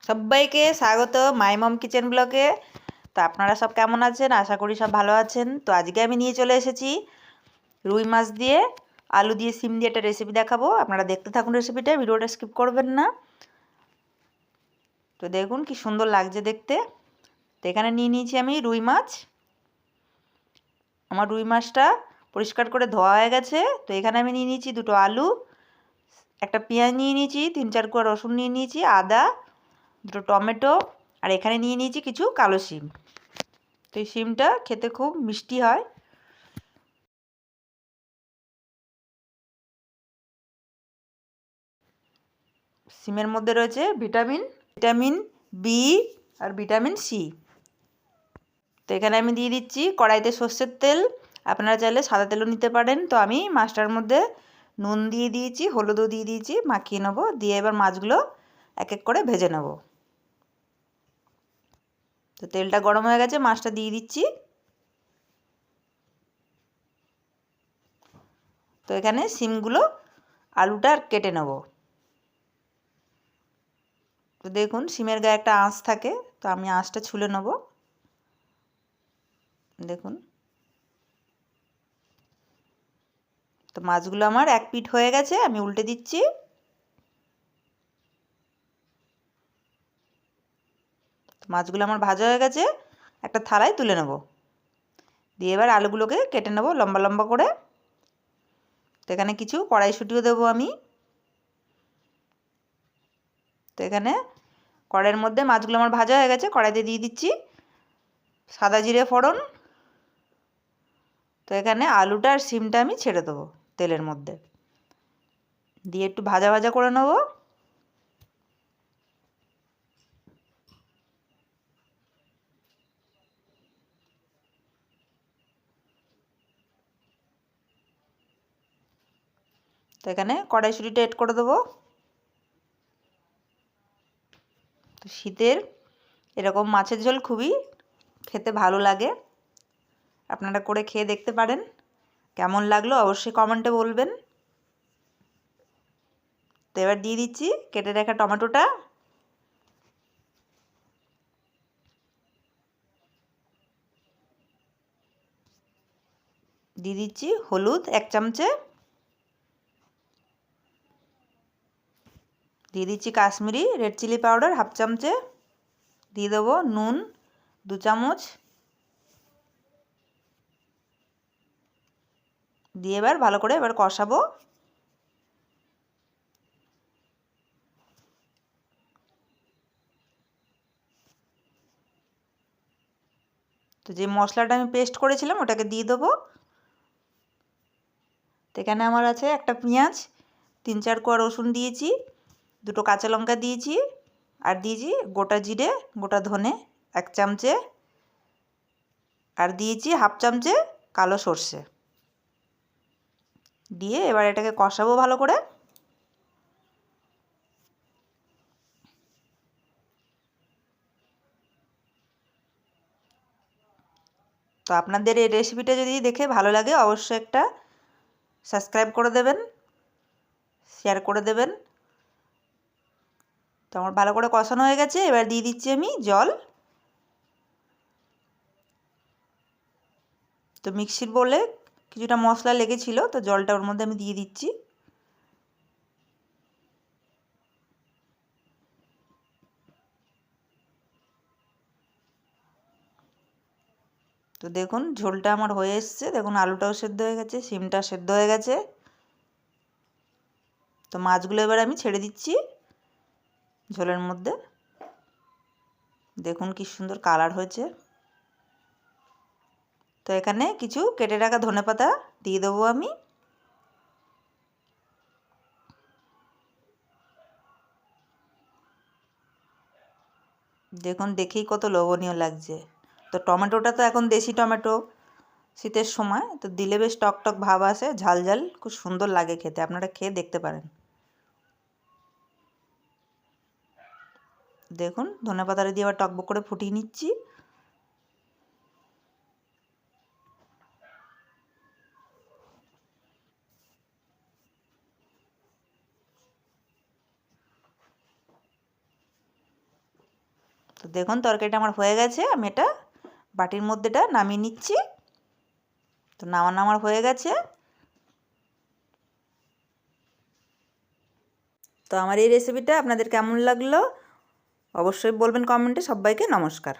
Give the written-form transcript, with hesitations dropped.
সবাইকে স্বাগত মাই মম কিচেন ব্লগে। তো আপনারা সব কেমন আছেন? আশা করি সব ভালো আছেন। তো আজকে আমি নিয়ে চলে এসেছি রুই মাছ দিয়ে আলু দিয়ে সিম দিয়ে একটা রেসিপি দেখাবো। আপনারা দেখতে থাকুন রেসিপিটা, ভিডিওটা স্কিপ করবেন না। তো দেখুন কি সুন্দর লাগছে দেখতে। তো এখানে নিয়ে নিয়েছি আমি রুই মাছ। আমার রুই মাছটা পরিষ্কার করে ধোয়া হয়ে গেছে। তো এখানে আমি নিয়ে নিয়েছি দুটো আলু, একটা পেঁয়াজ নিয়ে নিয়েছি, 3-4 কোয়া রসুন নিয়ে নিয়েছি, আদা, দুটো টমেটো, আর এখানে নিয়ে নিয়েছি কিছু কালো শিম। তো এই শিমটা খেতে খুব মিষ্টি হয়। শিমের মধ্যে রয়েছে ভিটামিন ভিটামিন বি আর ভিটামিন সি। তো এখানে আমি দিয়ে দিচ্ছি কড়াইতে সর্ষের তেল। আপনারা চাইলে সাদা তেলও নিতে পারেন। তো আমি মাছটার মধ্যে নুন দিয়ে দিয়েছি, হলুদও দিয়ে দিয়েছি, মাখিয়ে নেবো। দিয়ে এবার মাছগুলো এক এক করে ভেজে নেব। তো তেলটা গরম হয়ে গেছে, মাছটা দিয়ে দিচ্ছি। তো এখানে শিমগুলো আলুটা কেটে নেব। তো দেখুন শিমের গায়ে একটা আঁশ থাকে, তো আমি আঁশটা ছুলে নেব। দেখুন, তো মাছগুলো আমার এক পিঠ হয়ে গেছে, আমি উল্টে দিচ্ছি। মাছগুলো আমার ভাজা হয়ে গেছে, একটা থালায় তুলে নেব। দিয়ে এবার আলুগুলোকে কেটে নেব লম্বা লম্বা করে। তো এখানে কিছু কড়াইশুঁটিও দেবো আমি। তো এখানে কড়াইয়ের মধ্যে মাছগুলো আমার ভাজা হয়ে গেছে, কড়াইতে দিয়ে দিচ্ছি সাদা জিরে ফোড়ন। তো এখানে আলুটা আর শিমটা আমি ছেড়ে দেবো তেলের মধ্যে, দিয়ে একটু ভাজা ভাজা করে নেব। তো এখানে কড়াইশুঁটিটা এড করে দেবো। তো শীতের এরকম মাছের ঝোল খুবই খেতে ভালো লাগে। আপনারা করে খেয়ে দেখতে পারেন। কেমন লাগলো অবশ্যই কমেন্টে বলবেন। তো এবার দিয়ে দিচ্ছি কেটে রাখা টমেটোটা। দিয়ে দিচ্ছি হলুদ 1 চামচে, দিয়ে দিচ্ছি কাশ্মীরি রেড চিলি পাউডার 1/2 চামচে, দিয়ে দেবো নুন 2 চামচ, দিয়ে এবার ভালো করে এবার কষাবো। তো যে মশলাটা আমি পেস্ট করেছিলাম ওটাকে দিয়ে দেবো। তো এখানে আমার আছে একটা পেঁয়াজ, 3-4 কোয়া রসুন দিয়েছি, দুটো কাঁচা লঙ্কা দিয়েছি, আর দিয়েছি গোটা জিরে, গোটা ধনে 1 চামচে, আর দিয়েছি 1/2 চামচে কালো সর্ষে। দিয়ে এবার এটাকে কষাবো ভালো করে। তো আপনাদের এই রেসিপিটা যদি দেখে ভালো লাগে অবশ্যই একটা সাবস্ক্রাইব করে দেবেন, শেয়ার করে দেবেন। তো আমার ভালো করে কষানো হয়ে গেছে, এবার দিয়ে দিচ্ছি আমি জল। তো মিক্সির বোলে কিছুটা মশলা লেগেছিল, তো জলটা ওর মধ্যে আমি দিয়ে দিচ্ছি। তো দেখুন ঝোলটা আমার হয়ে এসছে, দেখুন আলুটাও সেদ্ধ হয়ে গেছে, শিমটা সেদ্ধ হয়ে গেছে। তো মাছগুলো এবার আমি ছেড়ে দিচ্ছি ঝোলের মধ্যে। দেখুন কি সুন্দর কালার হয়েছে। তো এখানে কিছু কেটে রাখা ধনেপাতা দিয়ে দেবো আমি। দেখুন দেখেই কত লোভনীয় লাগছে। তো টমেটোটা তো এখন দেশি টমেটো, শীতের সময় তো দিলে বেশ টক টক ভাব আসে, ঝাল ঝাল খুব সুন্দর লাগে খেতে। আপনারা খেয়ে দেখতে পারেন। দেখুন ধনেপাতাটা দিয়ে আবার টকবক করে ফুটিয়ে নিচ্ছি। তো দেখুন তরকারিটা আমার হয়ে গেছে, আমি এটা বাটির মধ্যেটা নামিয়ে নিচ্ছি। তো নামানো আমার হয়ে গেছে। তো আমার এই রেসিপিটা আপনাদের কেমন লাগলো অবশ্যই বলবেন কমেন্টে। সবাইকে নমস্কার।